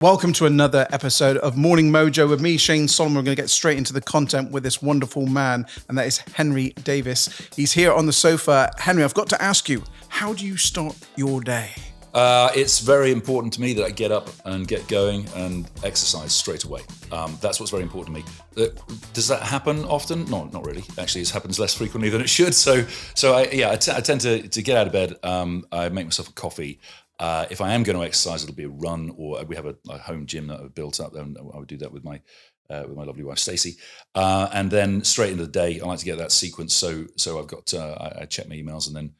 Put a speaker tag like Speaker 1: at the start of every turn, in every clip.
Speaker 1: Welcome to another episode of Morning Mojo with me, Shane Solomon. We're going to get straight into the content with this wonderful man, and that is Henry Davies. He's here on the sofa. Henry, I've got to ask you, how do you start your day?
Speaker 2: It's very important to me that I get up and get going and exercise straight away. That's what's very important to me. Does that happen often? No, not really. Actually, it happens less frequently than it should. So I tend to get out of bed. I make myself a coffee. If I am going to exercise, it'll be a run, or we have a home gym that I've built up, and I would do that with my lovely wife Stacey, and then straight into the day. I like to get that sequence. So I've got I check my emails and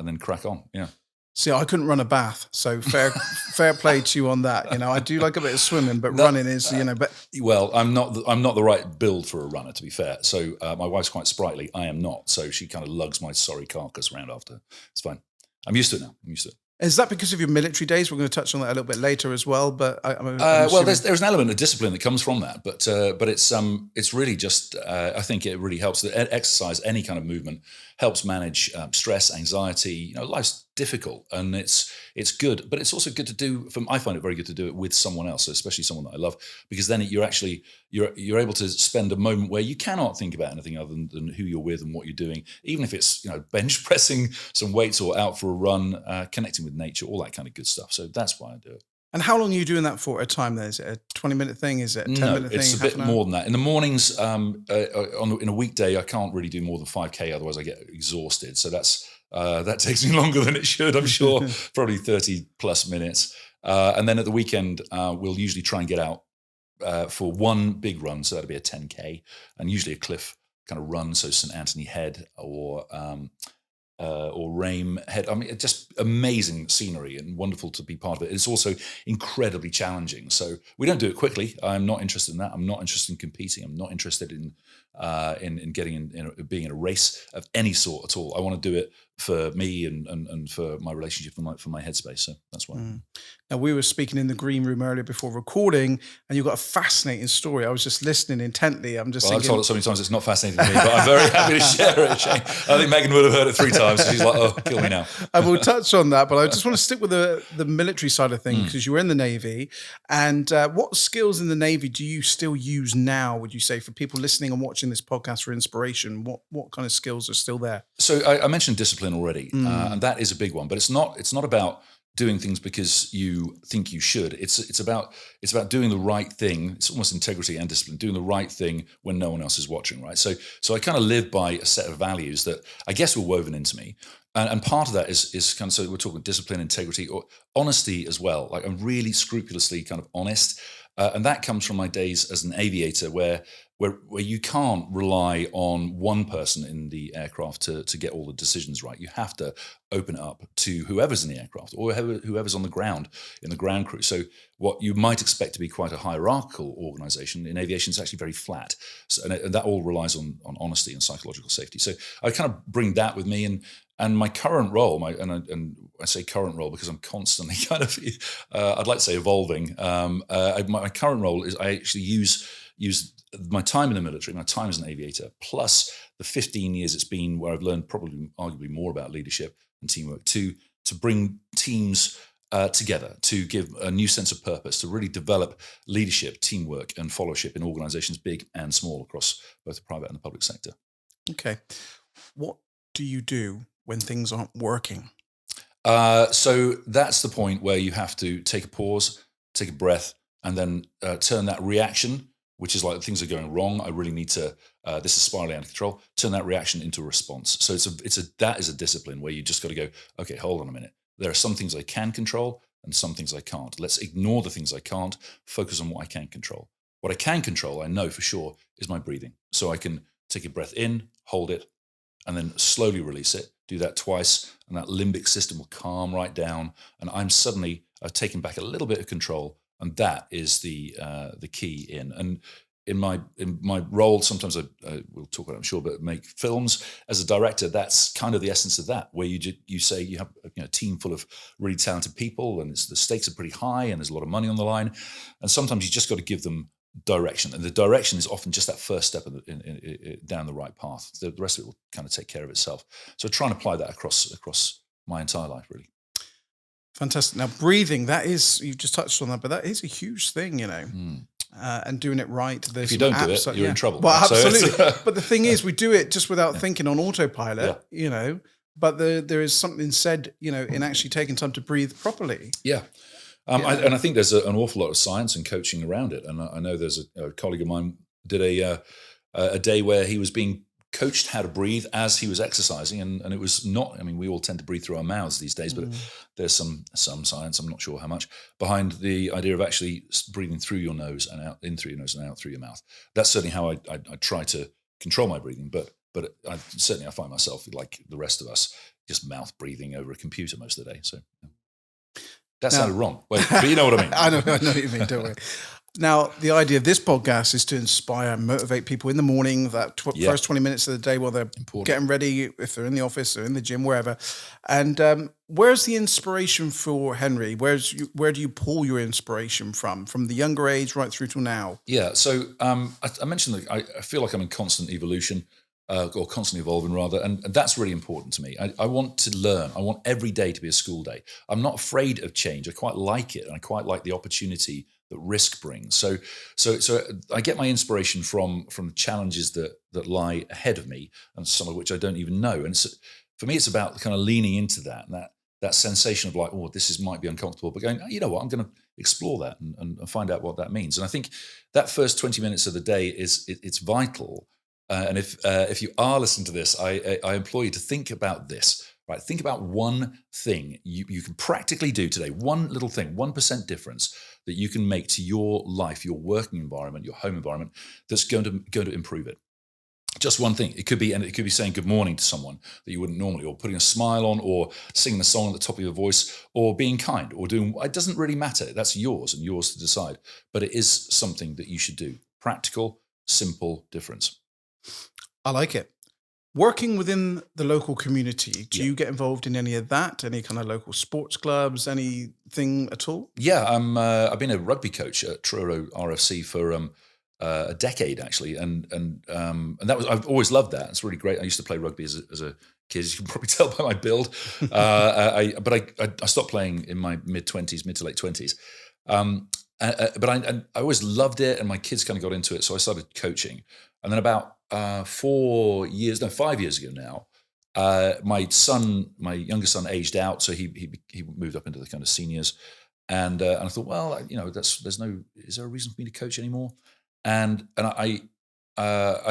Speaker 2: then crack on. Yeah.
Speaker 1: See, I couldn't run a bath, so fair play to you on that. You know, I do like a bit of swimming, but running is, but...
Speaker 2: Well, I'm not the right build for a runner, to be fair. So my wife's quite sprightly. I am not. So she kind of lugs my sorry carcass around after. It's fine. I'm used to it now.
Speaker 1: Is that because of your military days? We're going to touch on that a little bit later as well. But
Speaker 2: well, there's an element of discipline that comes from that, but it's really just I think it really helps. That exercise, any kind of movement, helps manage stress, anxiety. You know, life's difficult, and it's good, but it's also good to do. I find it very good to do it with someone else, especially someone that I love, because then you're able to spend a moment where you cannot think about anything other than who you're with and what you're doing, even if it's bench pressing some weights or out for a run, connecting with nature, all that kind of good stuff. So that's why I do it.
Speaker 1: And how long are you doing that for at a time then? Is it a 20-minute thing? Is it a 10-minute thing?
Speaker 2: It's a bit more than that. In the mornings, in a weekday, I can't really do more than 5K, otherwise I get exhausted. So that takes me longer than it should, I'm sure, probably 30 plus minutes. And then at the weekend, we'll usually try and get out for one big run. So that'll be a 10K, and usually a cliff kind of run. So St. Anthony Head or Rame Head. I mean, it's just amazing scenery and wonderful to be part of it. It's also incredibly challenging. So we don't do it quickly. I'm not interested in that. I'm not interested in competing. I'm not interested in getting in being in a race of any sort at all. I want to do it for me and for my relationship, for my headspace. So that's why.
Speaker 1: Now, we were speaking in the green room earlier before recording, and you've got a fascinating story. I was just listening intently.
Speaker 2: I've told it so many times it's not fascinating to me, but I'm very happy to share it, Shane. I think Megan would have heard it 3 times. So she's like, oh, kill me now.
Speaker 1: And we'll touch on that, but I just want to stick with the military side of things, because you were in the Navy. And what skills in the Navy do you still use now, would you say, for people listening and watching this podcast for inspiration? What kind of skills are still there?
Speaker 2: So I mentioned discipline already, and that is a big one. But it's not about doing things because you think you should. It's about doing the right thing. It's almost integrity and discipline, doing the right thing when no one else is watching, right? So I kind of live by a set of values that I guess were woven into me. And part of that is kind of, so we're talking discipline, integrity, or honesty as well. Like, I'm really scrupulously kind of honest. And that comes from my days as an aviator, where you can't rely on one person in the aircraft to get all the decisions right. You have to open it up to whoever's in the aircraft or whoever's on the ground, in the ground crew. So what you might expect to be quite a hierarchical organization, in aviation is actually very flat. So, and that all relies on honesty and psychological safety. So I kind of bring that with me, and my current role, and I say current role because I'm constantly kind of, I'd like to say evolving. My current role is I actually use my time in the military, my time as an aviator, plus the 15 years it's been where I've learned probably arguably more about leadership and teamwork to bring teams together, to give a new sense of purpose, to really develop leadership, teamwork and followership in organizations big and small across both the private and the public sector.
Speaker 1: Okay. What do you do when things aren't working?
Speaker 2: So that's the point where you have to take a pause, take a breath, and then turn that reaction, which is like things are going wrong, I really need to, this is spiraling out of control, turn that reaction into a response. So that is a discipline where you just got to go, okay, hold on a minute. There are some things I can control and some things I can't. Let's ignore the things I can't, focus on what I can control. What I can control, I know for sure, is my breathing. So I can take a breath in, hold it, and then slowly release it. Do that twice, and that limbic system will calm right down. And I've taken back a little bit of control, and that is the key in. And in my role, sometimes we'll talk about it, I'm sure, but make films as a director. That's kind of the essence of that, where you say you have a team full of really talented people, and the stakes are pretty high, and there's a lot of money on the line, and sometimes you just got to give them direction, and the direction is often just that first step down the right path. The rest of it will kind of take care of itself. So try and apply that across my entire life, really.
Speaker 1: Fantastic. Now, breathing, that is, you've just touched on that, but that is a huge thing, and doing it right.
Speaker 2: If you don't do it, you're in trouble.
Speaker 1: Well,
Speaker 2: Right?
Speaker 1: absolutely.
Speaker 2: So
Speaker 1: But the thing is, we do it just without thinking on autopilot, but there is something said, in actually taking time to breathe properly.
Speaker 2: Yeah. And I think there's an awful lot of science and coaching around it. And I know there's a colleague of mine did a day where he was being coached how to breathe as he was exercising, and it was not. I mean, we all tend to breathe through our mouths these days, but there's some science. I'm not sure how much behind the idea of actually breathing through your nose and out, in through your nose and out through your mouth. That's certainly how I try to control my breathing. But I find myself like the rest of us, just mouth breathing over a computer most of the day. So that sounded wrong, but you know what I mean.
Speaker 1: I know what you mean. Don't worry. Now, the idea of this podcast is to inspire and motivate people in the morning, that first 20 minutes of the day while they're getting ready, if they're in the office or in the gym, wherever. And where's the inspiration for Henry? Where do you pull your inspiration from the younger age right through till now?
Speaker 2: Yeah, so I mentioned that I feel like I'm in constant evolution, or constantly evolving rather, and that's really important to me. I want to learn. I want every day to be a school day. I'm not afraid of change. I quite like it, and I quite like the opportunity that risk brings. So I get my inspiration from challenges that lie ahead of me, and some of which I don't even know. And for me, it's about kind of leaning into that, and that sensation of like, oh, might be uncomfortable, but going, you know what, I'm going to explore that and find out what that means. And I think that first 20 minutes of the day it's vital. And if you are listening to this, I implore you to think about this. Right, think about one thing you can practically do today, one little thing, 1% difference that you can make to your life, your working environment, your home environment, that's going to improve it. Just one thing. It could be saying good morning to someone that you wouldn't normally, or putting a smile on, or singing a song at the top of your voice, or being kind, or doing. It doesn't really matter. That's yours and yours to decide. But it is something that you should do. Practical, simple difference.
Speaker 1: I like it. Working within the local community, do you get involved in any of that? Any kind of local sports clubs, anything at all?
Speaker 2: Yeah, I've been a rugby coach at Truro RFC for a decade actually, and that was, I've always loved that. It's really great. I used to play rugby as a kid. You can probably tell by my build. But I stopped playing in my mid to late 20s. But I always loved it, and my kids kind of got into it, so I started coaching. And then about 5 years ago now, my younger son aged out, so he moved up into the kind of seniors, and I thought, well, is there a reason for me to coach anymore? And I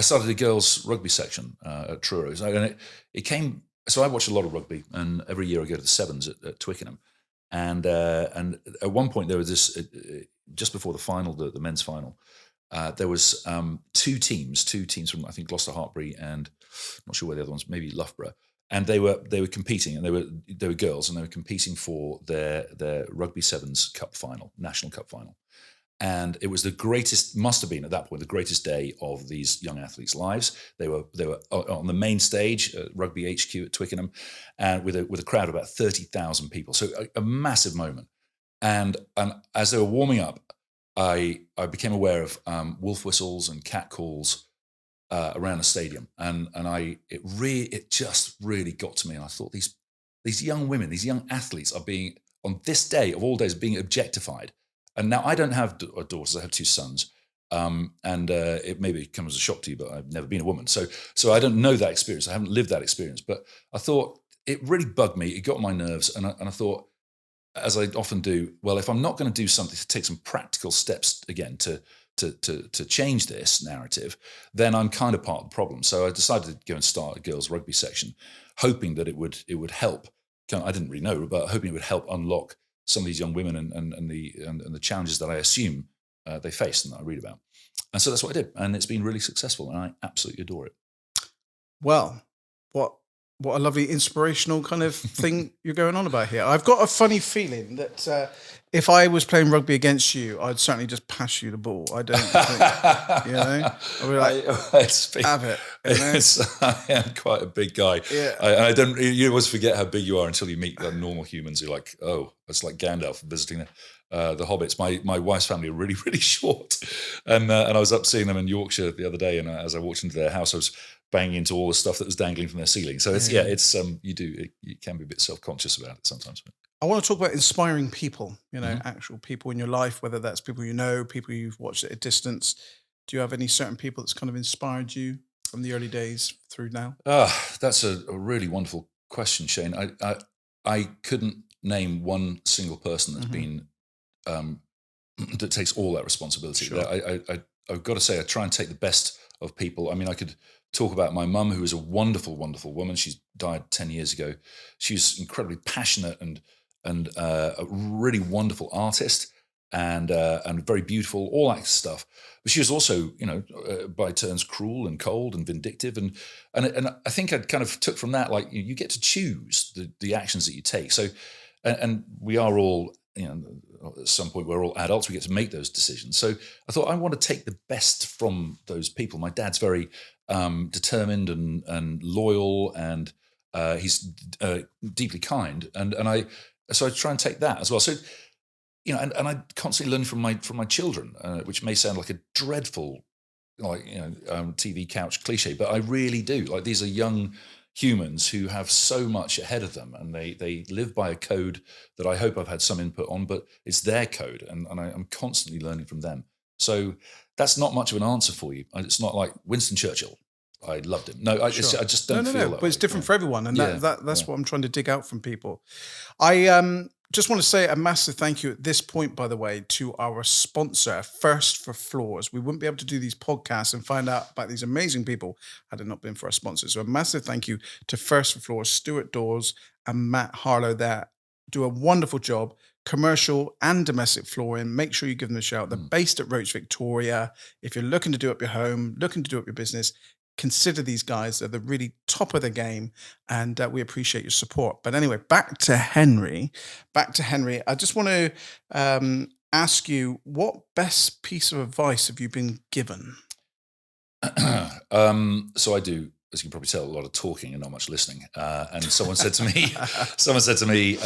Speaker 2: started a girls' rugby section at Truro, and it came. So I watch a lot of rugby, and every year I go to the Sevens at Twickenham, and at one point there was this just before the final, the men's final. There was two teams from, I think, Gloucester Hartpury, and I'm not sure where the other ones, maybe Loughborough, and they were competing, and they were girls, and they were competing for their rugby sevens cup final, national cup final, and it was must have been at that point the greatest day of these young athletes' lives. They were on the main stage at Rugby HQ at Twickenham, and with a crowd of about 30,000 people, so a massive moment. And as they were warming up, I became aware of wolf whistles and cat calls around the stadium, and it just really got to me. And I thought these young women, these young athletes, are being, on this day of all days, being objectified. And now I don't have daughters; I have two sons, and it maybe comes as a shock to you, but I've never been a woman, so I don't know that experience. I haven't lived that experience, but I thought it really bugged me. It got on my nerves, and I thought, as I often do, well, if I'm not going to do something to take some practical steps again to change this narrative, then I'm kind of part of the problem. So I decided to go and start a girls' rugby section, hoping that it would help. I didn't really know, but hoping it would help unlock some of these young women and the challenges that I assume they face and that I read about. And so that's what I did, and it's been really successful, and I absolutely adore it.
Speaker 1: Well, what a lovely inspirational kind of thing you're going on about here. I've got a funny feeling that if I was playing rugby against you, I'd certainly just pass you the ball. I don't think, I'd be like, have it.
Speaker 2: I am quite a big guy. Yeah. You always forget how big you are until you meet the normal humans. You're like, oh, it's like Gandalf visiting the hobbits. My wife's family are really, really short. And I was up seeing them in Yorkshire the other day, and as I walked into their house, I was banging into all the stuff that was dangling from their ceiling. So you can be a bit self-conscious about it sometimes.
Speaker 1: I want to talk about inspiring people, actual people in your life, whether that's people you know, people you've watched at a distance. Do you have any certain people that's kind of inspired you from the early days through now?
Speaker 2: That's a really wonderful question, Shane. I couldn't name one single person that's
Speaker 1: Hmm.
Speaker 2: been um, that takes all that responsibility.
Speaker 1: Sure.
Speaker 2: I've got to say, I try and take the best of people. I mean, I could talk about my mum, who is a wonderful, wonderful woman. She's died 10 years ago. She's incredibly passionate and a really wonderful artist and very beautiful, all that stuff. But she was also, by turns cruel and cold and vindictive. And I think I kind of took from that, like, you get to choose the actions that you take. So, and we are all, at some point we're all adults, we get to make those decisions. So I thought, I want to take the best from those people. My dad's very determined and loyal, and he's deeply kind, so I try and take that as well. So, and I constantly learn from my children, which may sound like a dreadful, TV couch cliche, but I really do. Like, these are young humans who have so much ahead of them, and they live by a code that I hope I've had some input on, but it's their code, and I'm constantly learning from them. So that's not much of an answer for you. It's not like Winston Churchill. I loved him. No, I
Speaker 1: Sure.
Speaker 2: just don't feel that
Speaker 1: But it's
Speaker 2: way.
Speaker 1: different for everyone, and
Speaker 2: Yeah,
Speaker 1: that's
Speaker 2: yeah.
Speaker 1: what I'm trying to dig out from people. I just want to say a massive thank you at this point, by the way, to our sponsor, First for Floors. We wouldn't be able to do these podcasts and find out about these amazing people had it not been for our sponsors. So a massive thank you to First for Floors, Stuart Dawes and Matt Harlow there. Do a wonderful job, commercial and domestic flooring. Make sure you give them a shout. They're based at Roach, Victoria. If you're looking to do up your home, looking to do up your business, consider these guys. They're the really top of the game, and we appreciate your support. But anyway, back to Henry. I just want to ask you, what best piece of advice have you been given?
Speaker 2: So I do, as you can probably tell, a lot of talking and not much listening. And someone said to me,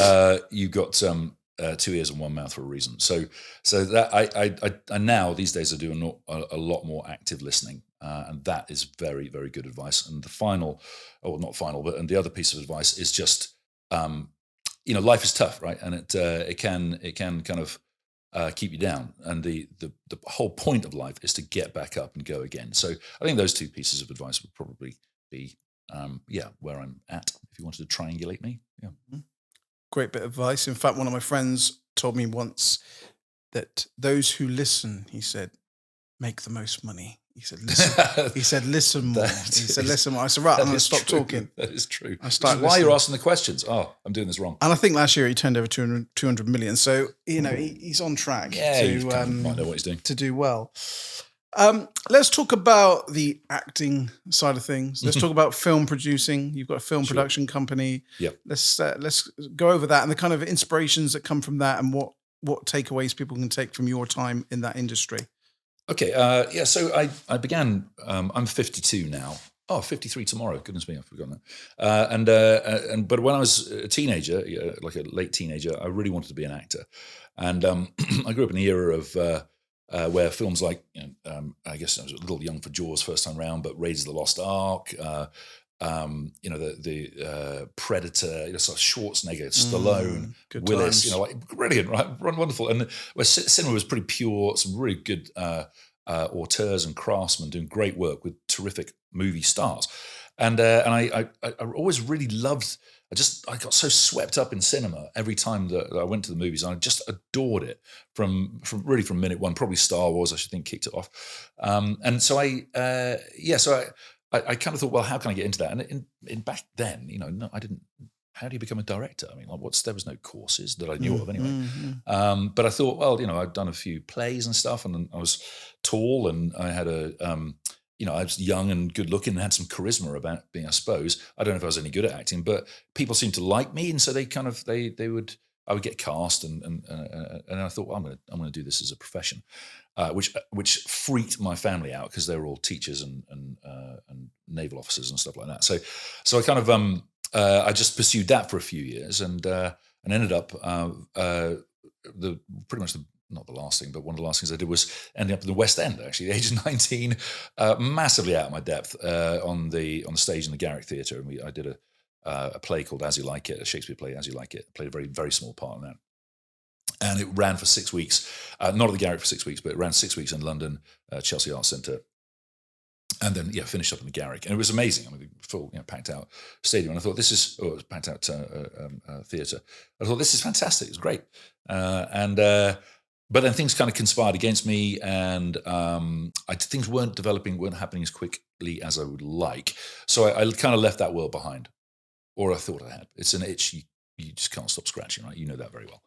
Speaker 2: "You've got 2 ears and one mouth for a reason." So that I now these days I do a lot more active listening, and that is very, very good advice. And the final, or not final, but and the other piece of advice is just, life is tough, right? And it can kind of keep you down. And the whole point of life is to get back up and go again. So I think those two pieces of advice would probably be, where I'm at if you wanted to triangulate me. Yeah.
Speaker 1: Great bit of advice. In fact, one of my friends told me once that those who listen, he said, make the most money. He said, listen. He said, listen more. Listen more. I said, right, I'm going to stop talking.
Speaker 2: That is true.
Speaker 1: Which
Speaker 2: is why you're asking the questions. Oh, I'm doing this wrong.
Speaker 1: And I think last year he turned over 200 million. So, he's on track
Speaker 2: might know what he's doing.
Speaker 1: to do well. Let's talk about the acting side of things. Let's talk about film producing. You've got a film production company.
Speaker 2: Yep.
Speaker 1: Let's go over that and the kind of inspirations that come from that, and what takeaways people can take from your time in that industry.
Speaker 2: Okay. So I began. I'm 52 now. Oh, 53 tomorrow. Goodness me, I've forgotten that. But when I was a teenager, like a late teenager, I really wanted to be an actor, and I grew up in the era of where films like, I guess I was a little young for Jaws first time round, but Raiders of the Lost Ark, the Predator, sort of Schwarzenegger, Stallone, Willis,
Speaker 1: times.
Speaker 2: like brilliant, right? Wonderful. And where cinema was pretty pure, some really good auteurs and craftsmen doing great work with terrific movie stars. And I always really loved. I got so swept up in cinema every time that I went to the movies, and I just adored it from minute one. Probably Star Wars, I should think, kicked it off. And so I kind of thought, well, how can I get into that? And in back then, no, I didn't. How do you become a director? I mean, there was no courses that I knew of anyway. But I thought, well, I'd done a few plays and stuff, and I was tall, and I had I was young and good looking and had some charisma about me, I suppose. I don't know if I was any good at acting, but people seemed to like me, and so I would get cast, and I thought, well, I'm going to do this as a profession, which freaked my family out because they were all teachers and naval officers and stuff like that. So I kind of I just pursued that for a few years, and ended up not the last thing, but one of the last things I did was ending up in the West End, actually, at the age of 19, massively out of my depth on the stage in the Garrick Theatre. And I did a play called As You Like It, a Shakespeare play, As You Like It. I played a very, very small part in that. And it ran for 6 weeks, not at the Garrick for 6 weeks, but it ran 6 weeks in London, Chelsea Arts Centre. And then, finished up in the Garrick. And it was amazing. I mean, full, packed out stadium. And I thought, it was packed out theatre. I thought, this is fantastic. It's great. But then things kind of conspired against me, and things weren't happening as quickly as I would like. So I kind of left that world behind, or I thought I had. It's an itch you just can't stop scratching, right? You know that very well.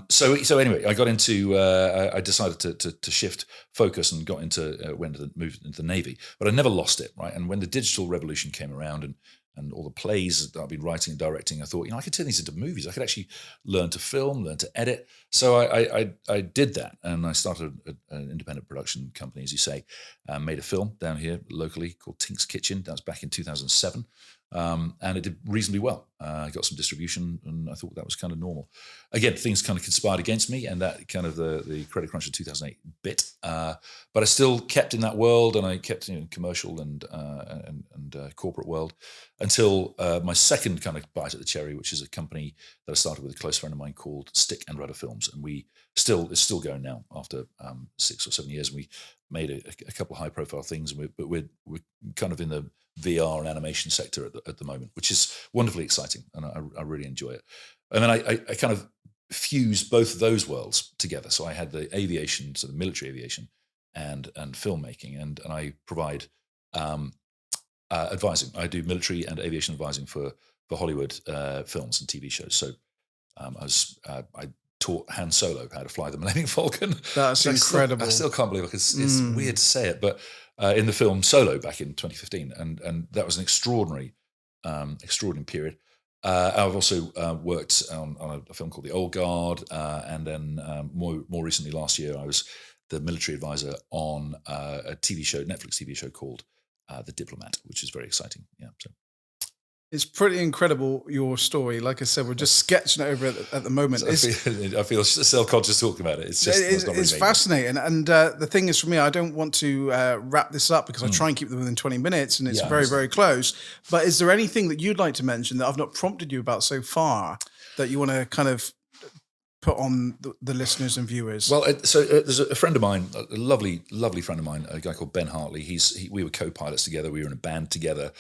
Speaker 2: So anyway, I got into. I decided to shift focus and got into moved into the Navy, but I never lost it, right? And when the digital revolution came around and all the plays that I've been writing and directing, I thought, I could turn these into movies. I could actually learn to film, learn to edit. So I did that, and I started an independent production company, as you say, made a film down here locally called Tink's Kitchen. That was back in 2007. And it did reasonably well. I got some distribution, and I thought that was kind of normal. Again, things kind of conspired against me, and that kind of the credit crunch of 2008 bit. But I still kept in that world, and I kept in commercial and corporate world until my second kind of bite at the cherry, which is a company that I started with a close friend of mine called Stick and Rudder Films, and it's still going now after 6 or 7 years. And we made a couple of high profile things, but we're kind of in the VR and animation sector at the moment, which is wonderfully exciting, and I really enjoy it. And then I kind of fused both of those worlds together. So I had the aviation, so the military aviation, and filmmaking, and I provide advising. I do military and aviation advising for Hollywood films and TV shows. So I taught Han Solo how to fly the Millennium Falcon.
Speaker 1: That's incredible.
Speaker 2: I still can't believe it, because it's weird to say it, but in the film Solo back in 2015, and that was an extraordinary period. I've also worked on a film called The Old Guard, and then more recently last year I was the military advisor on a Netflix TV show called The Diplomat, which is very exciting. Yeah, so.
Speaker 1: It's pretty incredible, your story. Like I said, we're just sketching it over at the moment.
Speaker 2: I feel self-conscious talking about it.
Speaker 1: It's fascinating. And the thing is, for me, I don't want to wrap this up, because I try and keep them within 20 minutes, and it's very, very close. But is there anything that you'd like to mention that I've not prompted you about so far that you want to kind of put on the listeners and viewers?
Speaker 2: Well, there's a friend of mine, a lovely, lovely friend of mine, a guy called Ben Hartley. We were co-pilots together. We were in a band together.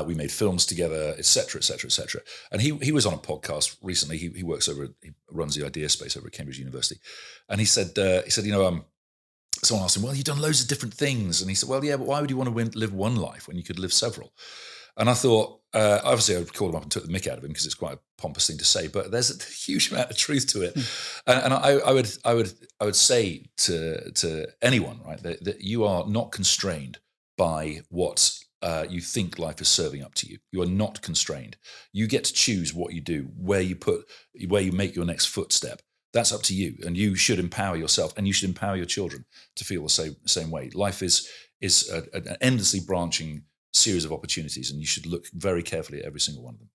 Speaker 2: We made films together, et cetera, et cetera, et cetera. And he was on a podcast recently. He runs the Idea Space over at Cambridge University. And he said, someone asked him, well, you've done loads of different things. And he said, well, yeah, but why would you want to live one life when you could live several? And I thought, obviously I called him up and took the mick out of him, because it's quite a pompous thing to say, but there's a huge amount of truth to it. And I would say to anyone, right, that you are not constrained by what you think life is serving up to you. You are not constrained. You get to choose what you do, where you make your next footstep. That's up to you, and you should empower yourself, and you should empower your children to feel the same way. Life is an endlessly branching series of opportunities, and you should look very carefully at every single one of them.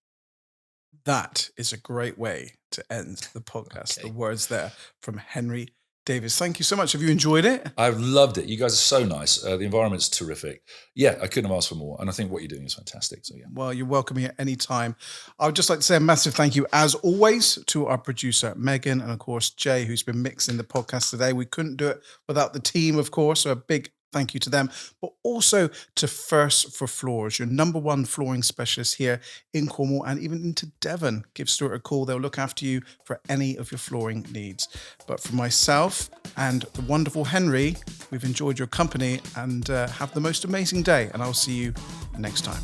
Speaker 1: That is a great way to end the podcast. Okay. The words there from Henry Davies. Thank you so much. Have you enjoyed it?
Speaker 2: I've loved it. You guys are so nice. The environment's terrific. Yeah, I couldn't have asked for more. And I think what you're doing is fantastic. So yeah.
Speaker 1: Well, you're welcome here anytime. I would just like to say a massive thank you, as always, to our producer, Megan, and of course, Jay, who's been mixing the podcast today. We couldn't do it without the team, of course. So a big thank you to them, but also to First for Floors, your #1 flooring specialist here in Cornwall and even into Devon. Give Stuart a call. They'll look after you for any of your flooring needs. But for myself and the wonderful Henry, we've enjoyed your company, and have the most amazing day. And I'll see you next time.